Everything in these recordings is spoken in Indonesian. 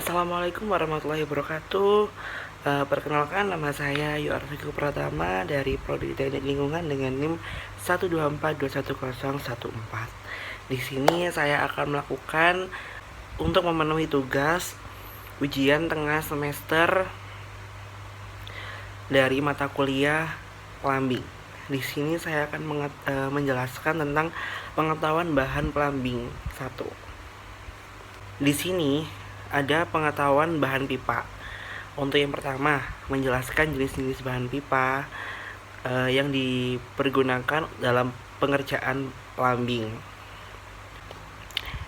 Assalamualaikum warahmatullahi wabarakatuh. Perkenalkan, nama saya Yoarfiku Pratama dari Prodi Teknik Lingkungan dengan NIM 124210114. Di sini saya akan melakukan untuk memenuhi tugas ujian tengah semester dari mata kuliah plumbing. Di sini saya akan menjelaskan tentang pengetahuan bahan plumbing 1. Di sini ada pengetahuan bahan pipa. Untuk yang pertama, menjelaskan jenis-jenis bahan pipa yang dipergunakan dalam pengerjaan plumbing.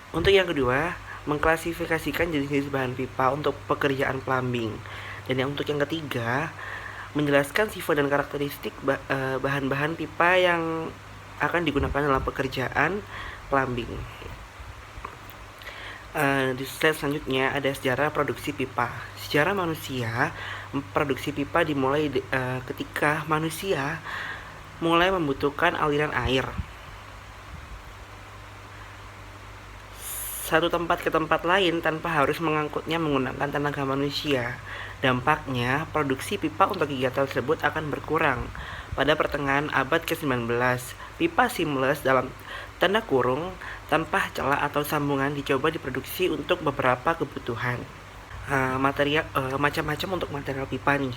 Untuk yang kedua, mengklasifikasikan jenis-jenis bahan pipa untuk pekerjaan plumbing. Dan untuk yang ketiga, menjelaskan sifat dan karakteristik bahan-bahan pipa yang akan digunakan dalam pekerjaan plumbing. Di slide selanjutnya ada sejarah produksi pipa. Sejarah manusia, produksi pipa dimulai ketika manusia mulai membutuhkan aliran air satu tempat ke tempat lain tanpa harus mengangkutnya menggunakan tenaga manusia. Dampaknya, produksi pipa untuk kegiatan tersebut akan berkurang. Pada pertengahan abad ke-19, pipa seamless dalam tanda kurung tanpa celah atau sambungan dicoba diproduksi untuk beberapa kebutuhan. Macam-macam untuk material pipa nih.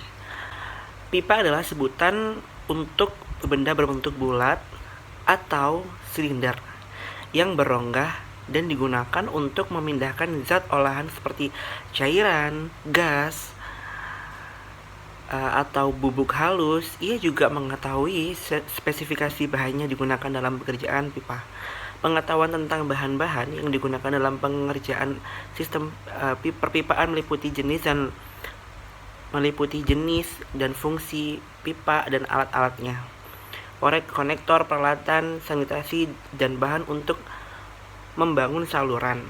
Pipa adalah sebutan untuk benda berbentuk bulat atau silinder yang berongga dan digunakan untuk memindahkan zat olahan seperti cairan, gas, atau bubuk halus. Ia juga mengetahui spesifikasi bahannya digunakan dalam pekerjaan pipa. Pengetahuan tentang bahan-bahan yang digunakan dalam pengerjaan sistem perpipaan meliputi jenis dan fungsi pipa dan alat-alatnya, korek, konektor, peralatan, sanitasi, dan bahan untuk membangun saluran.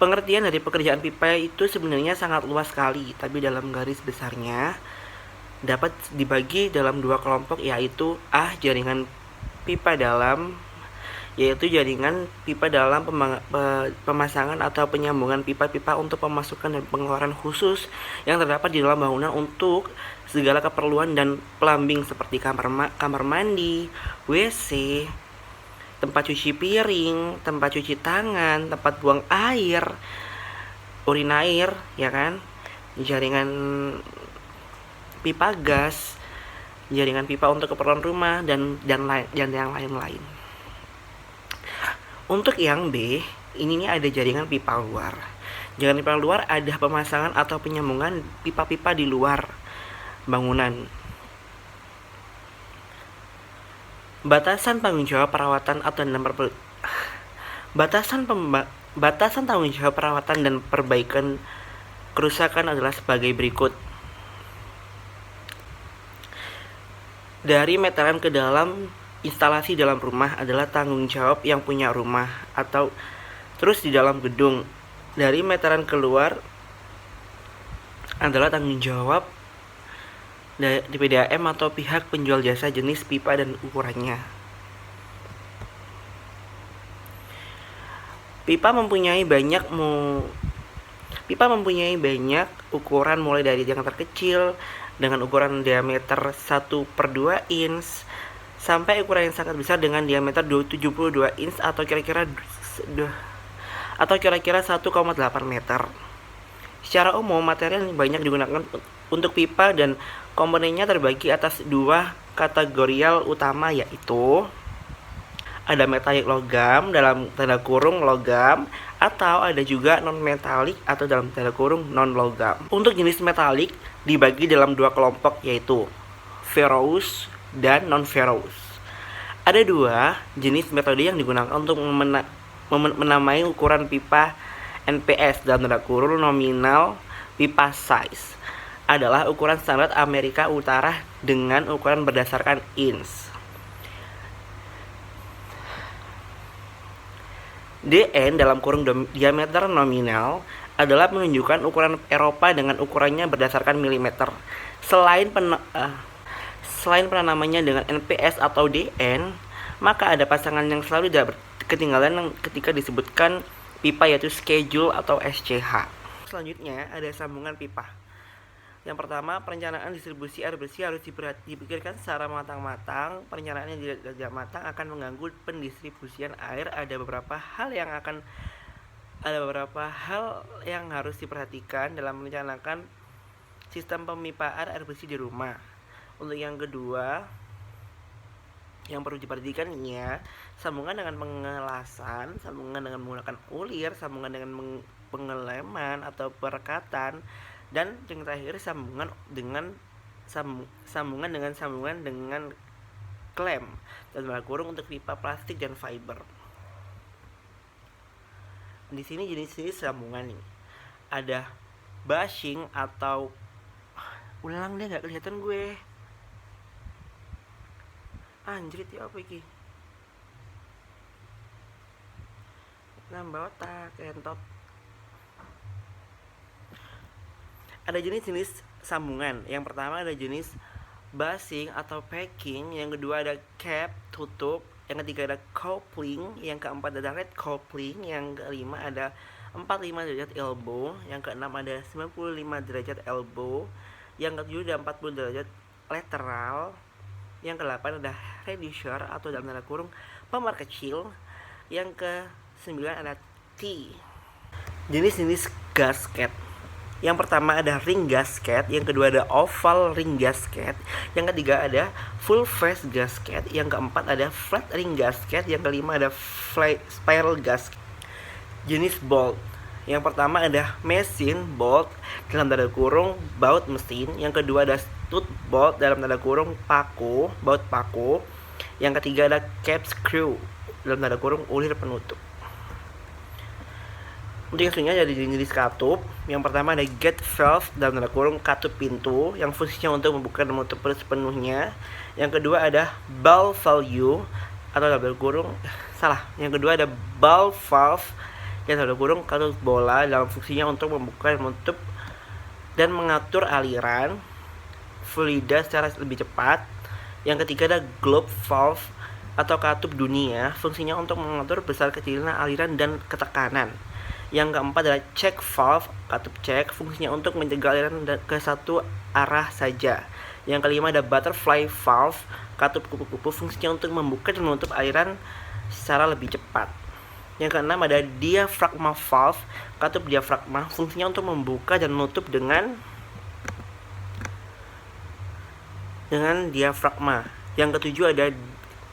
Pengertian dari pekerjaan pipa itu sebenarnya sangat luas sekali, tapi dalam garis besarnya dapat dibagi dalam dua kelompok, yaitu jaringan pipa dalam, yaitu jaringan pipa dalam pemasangan atau penyambungan pipa-pipa untuk pemasukan dan pengeluaran khusus yang terdapat di dalam bangunan untuk segala keperluan dan plumbing seperti kamar mandi, WC, tempat cuci piring, tempat cuci tangan, tempat buang air, urinair, ya kan? Jaringan pipa gas, jaringan pipa untuk keperluan rumah dan yang lain-lain. Untuk yang B, ini ada jaringan pipa luar. Jaringan pipa luar ada pemasangan atau penyambungan pipa-pipa di luar bangunan. Batasan tanggung jawab perawatan batasan tanggung jawab perawatan dan perbaikan kerusakan adalah sebagai berikut. Dari meteran ke dalam instalasi dalam rumah adalah tanggung jawab yang punya rumah atau terus di dalam gedung. Dari meteran keluar adalah tanggung jawab di PDAM atau pihak penjual jasa jenis pipa dan ukurannya. Pipa mempunyai banyak ukuran, mulai dari yang terkecil dengan ukuran diameter 1/2 inch sampai ukuran yang sangat besar dengan diameter 72 inch atau kira-kira 1,8 meter. Secara umum, material yang banyak digunakan untuk pipa dan komponennya terbagi atas dua kategorial utama, yaitu ada metalik logam dalam tanda kurung logam, atau ada juga non-metalik atau dalam tanda kurung non-logam. Untuk jenis metalik dibagi dalam dua kelompok, yaitu ferrous dan non-ferrous. Ada dua jenis metode yang digunakan untuk menamai ukuran pipa NPS dalam tanda kurung nominal pipa size. Adalah ukuran standar Amerika Utara dengan ukuran berdasarkan inch. DN dalam kurung diameter nominal adalah menunjukkan ukuran Eropa dengan ukurannya berdasarkan milimeter. Selain penamaannya dengan NPS atau DN, Maka ada pasangan yang selalu tidak ketinggalan ketika disebutkan pipa, yaitu schedule atau SCH. Selanjutnya ada sambungan pipa. Yang pertama, perencanaan distribusi air bersih harus dipikirkan secara matang-matang. Perencanaan yang tidak matang akan mengganggu pendistribusian air. Ada beberapa hal yang harus diperhatikan dalam merencanakan sistem pemipaan air bersih di rumah. Untuk yang kedua, yang perlu diperhatikan ya, sambungan dengan pengelasan, sambungan dengan menggunakan ulir, sambungan dengan pengeleman atau perekatan, dan yang terakhir sambungan dengan klem dalam kurung untuk pipa plastik dan fiber. Di sini jenis-jenis sambungan nih. Ada bushing atau ulang deh, nggak kelihatan gue. Anjrit ya apa iki? Nambah otak entot. Ada jenis-jenis sambungan. Yang pertama ada jenis bushing atau packing, yang kedua ada cap, tutup, yang ketiga ada coupling, yang keempat ada red coupling, yang kelima ada 45 derajat elbow, yang keenam ada 95 derajat elbow, yang ketujuh ada 40 derajat lateral, yang ke-8 ada reducer atau dalam tanda kurung pemerkecil, yang ke-9 ada T. Jenis-jenis gasket. Yang pertama ada ring gasket, yang kedua ada oval ring gasket, yang ketiga ada full face gasket, yang keempat ada flat ring gasket, yang kelima ada spiral gasket. Jenis bolt. Yang pertama ada mesin bolt dalam tanda kurung baut mesin, yang kedua ada stud bolt dalam tanda kurung baut paku, yang ketiga ada cap screw dalam tanda kurung ulir penutup. Untuk yang selanjutnya ada jenis katup. Yang pertama ada gate valve dalam tanda kurung katup pintu, yang fungsinya untuk membuka dan menutup sepenuhnya. Yang kedua ada ball valve atau dalam tanda kurung Yang kedua ada ball valve yang dalam tanda kurung katup bola, dalam fungsinya untuk membuka dan menutup dan mengatur aliran fluida secara lebih cepat. Yang ketiga ada globe valve atau katup dunia, fungsinya untuk mengatur besar kecilnya aliran dan ketekanan. Yang keempat adalah check valve, katup cek, fungsinya untuk mencegah aliran ke satu arah saja. Yang kelima ada butterfly valve, katup kupu-kupu, fungsinya untuk membuka dan menutup aliran secara lebih cepat. Yang keenam ada diaphragma valve, katup diafragma, fungsinya untuk membuka dan menutup dengan diafragma. Yang ketujuh ada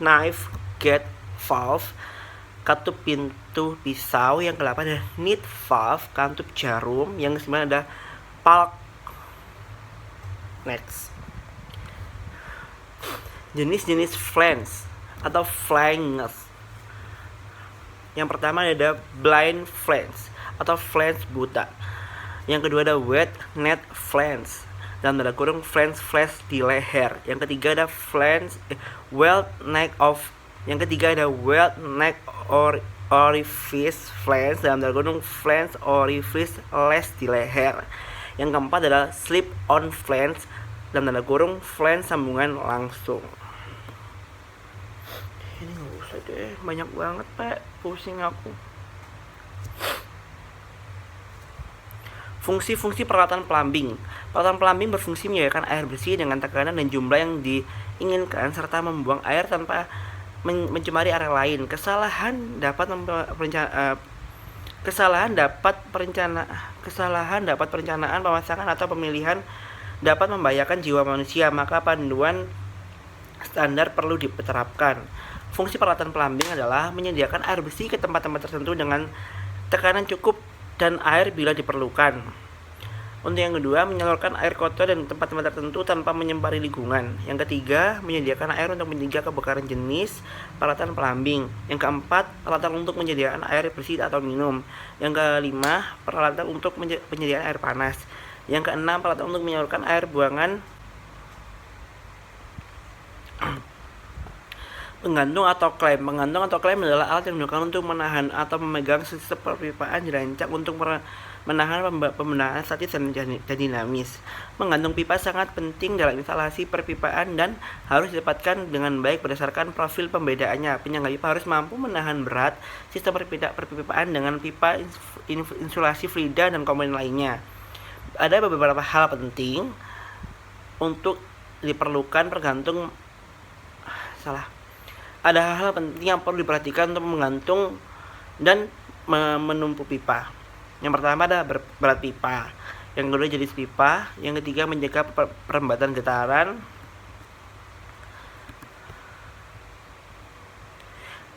knife gate valve, katup pintu pisau. Yang ke-8 ada nit valve, katup jarum. Yang ke-9 ada palk. Next, jenis-jenis flange atau flanges. Yang pertama ada blind flange atau flange buta. Yang kedua ada wet net flange dalam tanda kurung flange di leher. Yang ketiga ada welt neck of. Yang ketiga ada welt neck orifice flange dalam tanda kurung flange orifice les di leher. Yang keempat adalah slip on flange dalam tanda kurung flange sambungan langsung. Ini nggak usah deh, banyak banget pak, pusing aku. Fungsi-fungsi peralatan plumbing. Peralatan plumbing berfungsi menyediakan air bersih dengan tekanan dan jumlah yang diinginkan serta membuang air tanpa mencemari area lain. Kesalahan dapat perencanaan, pemasangan atau pemilihan dapat membahayakan jiwa manusia, maka panduan standar perlu diterapkan. Fungsi peralatan plumbing adalah menyediakan air bersih ke tempat-tempat tertentu dengan tekanan cukup dan air bila diperlukan. Untuk yang kedua, menyalurkan air kotor dan tempat-tempat tertentu tanpa menyempari lingkungan. Yang ketiga, menyediakan air untuk mencegah kebakaran. Jenis peralatan plumbing. Yang keempat, peralatan untuk menyediakan air bersih atau minum. Yang kelima, peralatan untuk penyediaan air panas. Yang keenam, peralatan untuk menyalurkan air buangan. Penggantung atau klem. Penggantung atau klem adalah alat yang digunakan untuk menahan atau memegang sistem perpipaan dirancang untuk menahan pembenahan statis dan dinamis. Menggantung pipa sangat penting dalam instalasi perpipaan dan harus didapatkan dengan baik berdasarkan profil pembedaannya. Penyangga pipa harus mampu menahan berat sistem perpipaan dengan pipa, insulasi Frida, dan komponen lainnya. Ada beberapa hal penting untuk diperlukan Ada hal-hal penting yang perlu diperhatikan untuk menggantung dan menumpuk pipa. Yang pertama ada berat pipa, yang kedua jenis pipa, yang ketiga menjaga perlambatan getaran,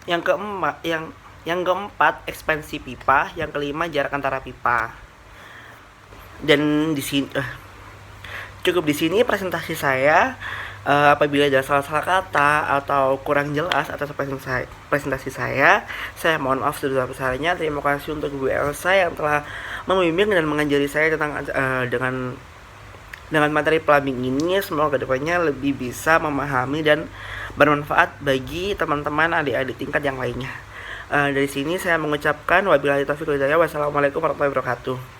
yang keempat ekspansi pipa, yang kelima jarak antara pipa. Dan di sini cukup di sini presentasi saya. Apabila ada salah-salah kata atau kurang jelas atas presentasi saya mohon maaf sebesar-besarnya. Terima kasih untuk Bu Elsa yang telah membimbing dan mengajari saya tentang dengan materi plumbing ini. Semoga kedepannya lebih bisa memahami dan bermanfaat bagi teman-teman adik-adik tingkat yang lainnya. Dari sini saya mengucapkan wabillahi taufiq wal hidayah. Wassalamualaikum warahmatullahi wabarakatuh.